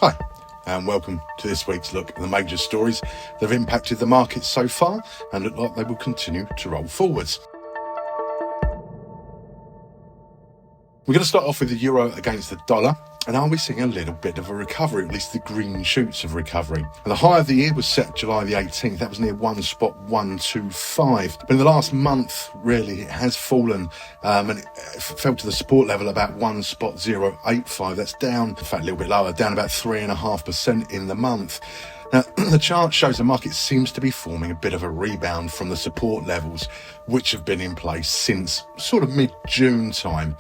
Hi, and welcome to this week's look at the major stories that have impacted the markets so far and look like they will continue to roll forwards. We're going to start off with the euro against the dollar. And are we seeing a little bit of a recovery, at least the green shoots of recovery? And the high of the year was set July the 18th. That was near 1.125. But in the last month, really, it has fallen and it fell to the support level about 1.085. That's down, in fact, a little bit lower, down about 3.5% in the month. Now, the chart shows the market seems to be forming a bit of a rebound from the support levels, which have been in place since sort of mid-June time.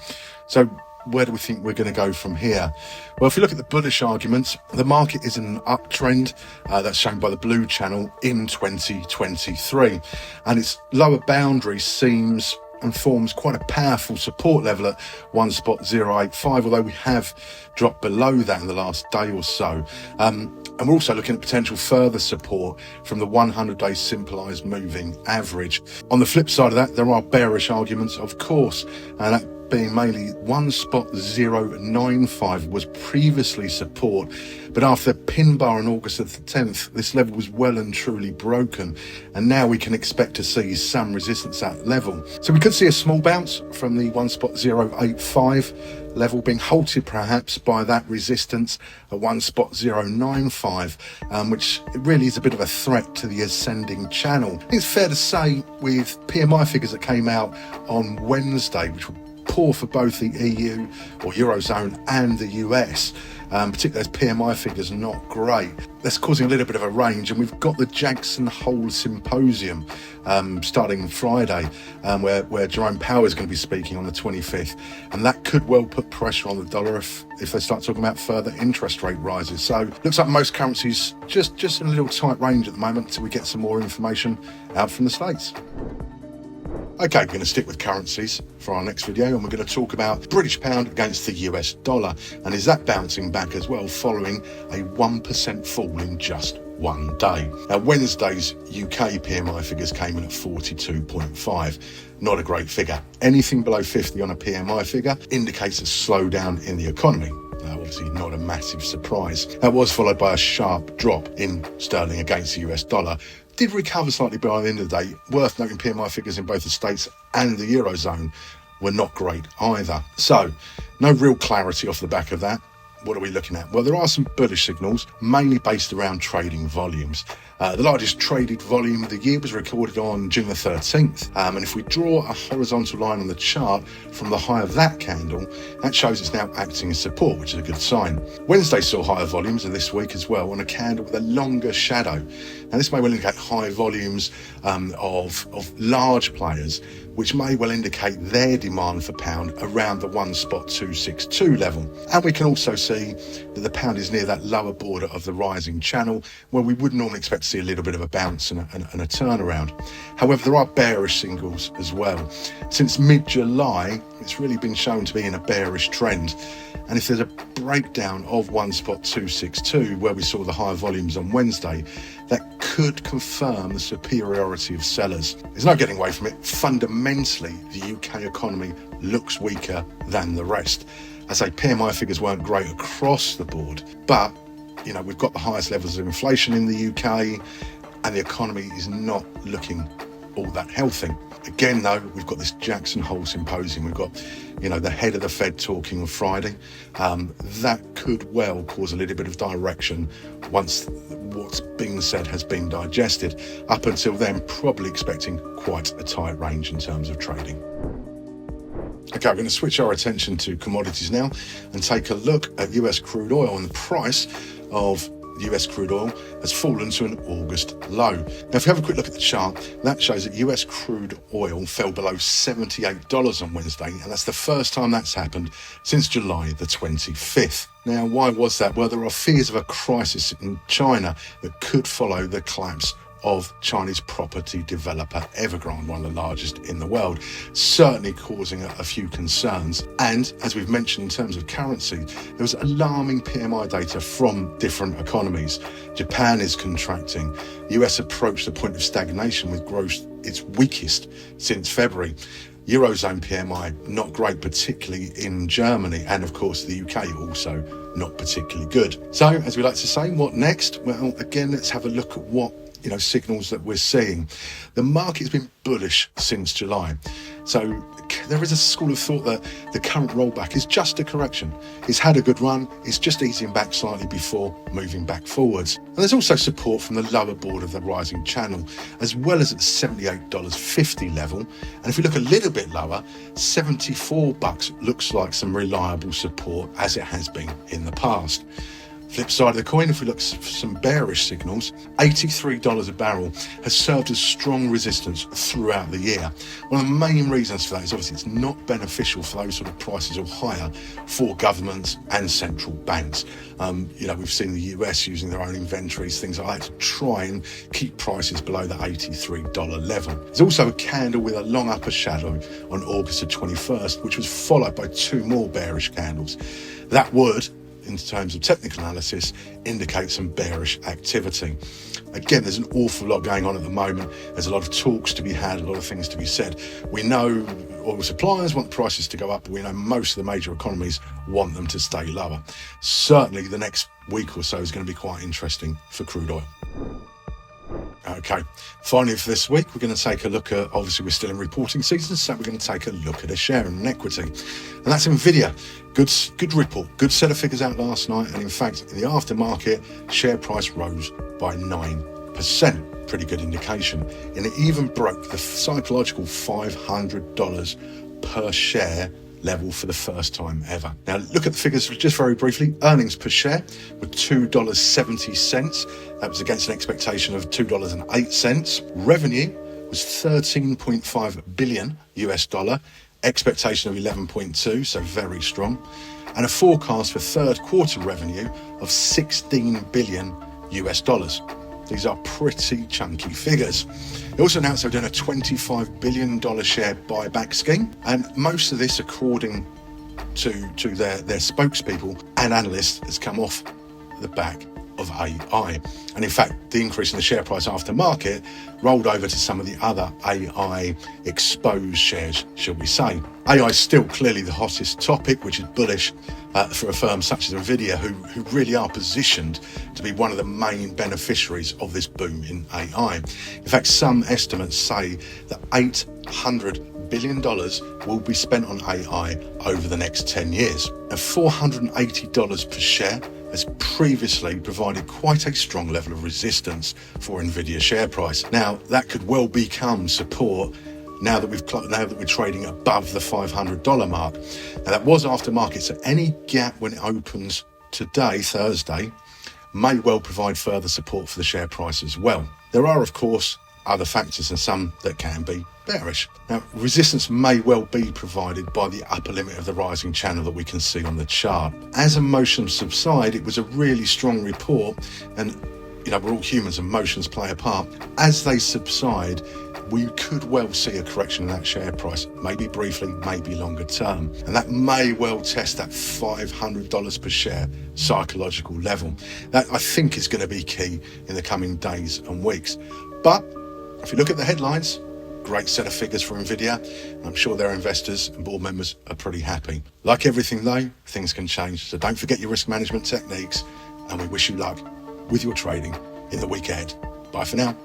So where do we think we're going to go from here? Well, if you look at the bullish arguments, the market is in an uptrend that's shown by the blue channel in 2023. And its lower boundary seems and forms quite a powerful support level at 1.085, although we have dropped below that in the last day or so. And we're also looking at potential further support from the 100-day simplified moving average. On the flip side of that, there are bearish arguments, of course, and that being mainly 1.095 was previously support, but after the pin bar on August the 10th, this level was well and truly broken, and now we can expect to see some resistance at that level. So we could see a small bounce from the 1.085 level being halted perhaps by that resistance at 1.095, which really is a bit of a threat to the ascending channel. I think it's fair to say with PMI figures that came out on Wednesday, which were poor for both the EU or Eurozone and the US, particularly those PMI figures are not great. That's causing a little bit of a range, and we've got the Jackson Hole Symposium starting Friday, where Jerome Powell is going to be speaking on the 25th, and that could well put pressure on the dollar if they start talking about further interest rate rises. So looks like most currencies just in a little tight range at the moment until we get some more information out from the States. Okay, we're going to stick with currencies for our next video, and we're going to talk about British pound against the US dollar, and is that bouncing back as well following a 1% fall in just one day. Now, Wednesday's UK PMI figures came in at 42.5. Not a great figure. Anything below 50 on a PMI figure indicates a slowdown in the economy. Obviously not a massive surprise. That was followed by a sharp drop in sterling against the US dollar. Did recover slightly by the end of the day. Worth noting, PMI figures in both the States and the Eurozone were not great either. So, no real clarity off the back of that. What are we looking at? Well, there are some bullish signals, mainly based around trading volumes. The largest traded volume of the year was recorded on June the 13th. And if we draw a horizontal line on the chart from the high of that candle, that shows it's now acting as support, which is a good sign. Wednesday saw higher volumes of this week as well on a candle with a longer shadow. Now, this may well indicate high volumes of large players, which may well indicate their demand for pound around the 1.262 level. And we can also see that the pound is near that lower border of the rising channel, where we would normally expect to see a little bit of a bounce and a turnaround. However, there are bearish signals as well. Since mid-July, it's really been shown to be in a bearish trend. And if there's a breakdown of 1.262, where we saw the higher volumes on Wednesday, that could confirm the superiority of sellers. There's no getting away from it. Fundamentally, the UK economy looks weaker than the rest. I say PMI figures weren't great across the board, but we've got the highest levels of inflation in the UK, and the economy is not looking all that healthy. Again, though, we've got this Jackson Hole Symposium. We've got, the head of the Fed talking on Friday. That could well cause a little bit of direction once what's being said has been digested. Up until then, probably expecting quite a tight range in terms of trading. Okay, we're going to switch our attention to commodities now and take a look at US crude oil, and the price of US crude oil has fallen to an August low. Now, if we have a quick look at the chart, that shows that US crude oil fell below $78 on Wednesday, and that's the first time that's happened since July the 25th. Now, why was that? Well, there are fears of a crisis in China that could follow the collapse of Chinese property developer Evergrande, one of the largest in the world, certainly causing a few concerns. And as we've mentioned in terms of currency, there was alarming PMI data from different economies. Japan is contracting. The US approached the point of stagnation with growth its weakest since February. Eurozone PMI, not great, particularly in Germany, and of course the UK also not particularly good. So, as we like to say, what next? Well, again, let's have a look at what signals that we're seeing. The market's been bullish since July. So there is a school of thought that the current rollback is just a correction. It's had a good run, it's just easing back slightly before moving back forwards. And there's also support from the lower board of the rising channel, as well as at the $78.50 level. And if we look a little bit lower, $74 looks like some reliable support, as it has been in the past. Flip side of the coin, if we look for some bearish signals, $83 a barrel has served as strong resistance throughout the year. One of the main reasons for that is obviously it's not beneficial for those sort of prices or higher for governments and central banks. We've seen the US using their own inventories, things like that, to try and keep prices below the $83 level. There's also a candle with a long upper shadow on August the 21st, which was followed by two more bearish candles. That would, in terms of technical analysis, indicate some bearish activity. Again, there's an awful lot going on at the moment. There's a lot of talks to be had, a lot of things to be said. We know oil suppliers want the prices to go up, but we know most of the major economies want them to stay lower. Certainly the next week or so is going to be quite interesting for crude oil. Okay, finally for this week, we're going to take a look at, obviously we're still in reporting season, so we're going to take a look at a share and an equity. And that's NVDA. Good report, good set of figures out last night. And in fact, in the aftermarket, share price rose by 9%. Pretty good indication. And it even broke the psychological $500 per share level for the first time ever. Now, look at the figures just very briefly. Earnings per share were $2.70. That was against an expectation of $2.08. Revenue was $13.5 billion US dollar, expectation of 11.2, so very strong, and a forecast for third quarter revenue of $16 billion US dollars. These are pretty chunky figures. They also announced they're doing a $25 billion share buyback scheme, and most of this, according to their spokespeople and analysts, has come off the back of AI. And in fact, the increase in the share price after market rolled over to some of the other AI exposed shares, shall we say. AI is still clearly the hottest topic, which is bullish for a firm such as NVIDIA, who really are positioned to be one of the main beneficiaries of this boom in AI. In fact, some estimates say that $800 billion will be spent on AI over the next 10 years. At $480 per share, has previously provided quite a strong level of resistance for NVIDIA share price. Now, that could well become support now that we're trading above the $500 mark. Now, that was after market, so any gap when it opens today, Thursday, may well provide further support for the share price as well. There are, of course, other factors and some that can be bearish. Now, resistance may well be provided by the upper limit of the rising channel that we can see on the chart. As emotions subside, it was a really strong report, and we're all humans, emotions play a part. As they subside, we could well see a correction in that share price, maybe briefly, maybe longer term. And that may well test that $500 per share psychological level. That, I think, is going to be key in the coming days and weeks. But if you look at the headlines, great set of figures for NVIDIA. I'm sure their investors and board members are pretty happy. Like everything though, things can change. So don't forget your risk management techniques, and we wish you luck with your trading in the week ahead. Bye for now.